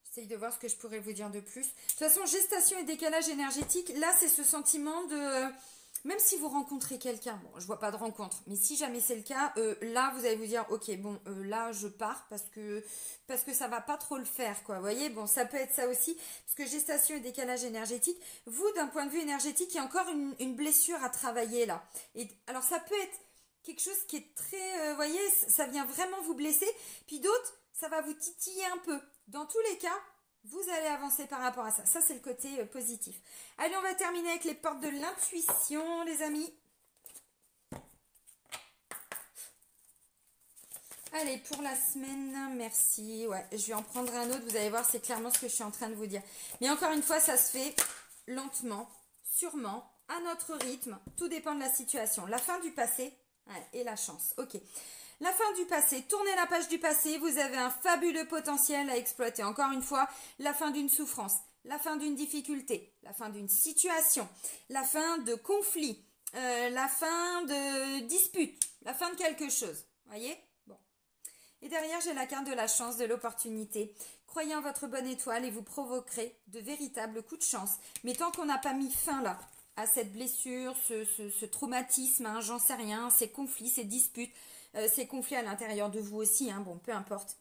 A: J'essaye de voir ce que je pourrais vous dire de plus. De toute façon, gestation et décalage énergétique, là, c'est ce sentiment de... même si vous rencontrez quelqu'un, bon, je vois pas de rencontre, mais si jamais c'est le cas, là, vous allez vous dire, ok, bon, là, je pars parce que ça va pas trop le faire, quoi. Vous voyez, bon, ça peut être ça aussi, parce que gestation et décalage énergétique, vous, d'un point de vue énergétique, il y a encore une blessure à travailler, là. Et alors, ça peut être quelque chose qui est très, vous voyez, ça vient vraiment vous blesser, puis d'autres, ça va vous titiller un peu. Dans tous les cas, vous allez avancer par rapport à ça. Ça, c'est le côté positif. Allez, on va terminer avec les portes de l'intuition, les amis. Allez, pour la semaine, merci. Ouais, je vais en prendre un autre. Vous allez voir, c'est clairement ce que je suis en train de vous dire. Mais encore une fois, ça se fait lentement, sûrement, à notre rythme. Tout dépend de la situation. La fin du passé, ouais, et la chance. Ok. La fin du passé, tournez la page du passé, vous avez un fabuleux potentiel à exploiter. Encore une fois, la fin d'une souffrance, la fin d'une difficulté, la fin d'une situation, la fin de conflit, la fin de dispute, la fin de quelque chose. Voyez? Bon. Et derrière, j'ai la carte de la chance, de l'opportunité. Croyez en votre bonne étoile et vous provoquerez de véritables coups de chance. Mais tant qu'on n'a pas mis fin là à cette blessure, ce traumatisme, hein, j'en sais rien, ces conflits, ces disputes, ces conflits à l'intérieur de vous aussi, hein, bon, peu importe.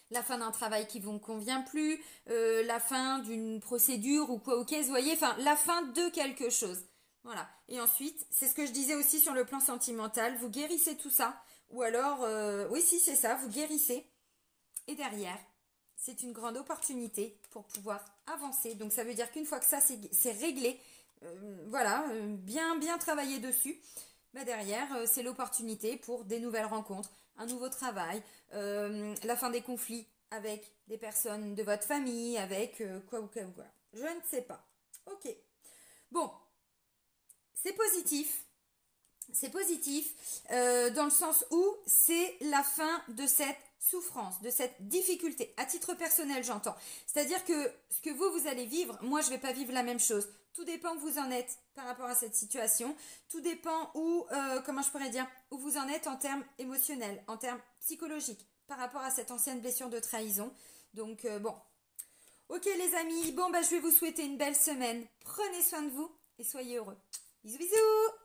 A: La fin d'un travail qui vous ne convient plus, la fin d'une procédure ou quoi, ok, vous voyez, enfin, la fin de quelque chose. Voilà. Et ensuite, c'est ce que je disais aussi sur le plan sentimental, vous guérissez tout ça, ou alors, oui, si, c'est ça, vous guérissez. Et derrière, c'est une grande opportunité pour pouvoir avancer. Donc ça veut dire qu'une fois que ça c'est réglé, voilà, bien travailler dessus, bah derrière c'est l'opportunité pour des nouvelles rencontres, un nouveau travail, la fin des conflits avec des personnes de votre famille, avec quoi ou quoi ou quoi. Je ne sais pas. Ok. Bon, c'est positif. C'est positif dans le sens où c'est la fin de cette souffrance, de cette difficulté, à titre personnel j'entends. C'est-à-dire que ce que vous allez vivre, moi je ne vais pas vivre la même chose. Tout dépend où vous en êtes par rapport à cette situation. Tout dépend où, comment je pourrais dire, où vous en êtes en termes émotionnels, en termes psychologiques, par rapport à cette ancienne blessure de trahison. Donc bon. Ok les amis, bon bah je vais vous souhaiter une belle semaine. Prenez soin de vous et soyez heureux. Bisous bisous.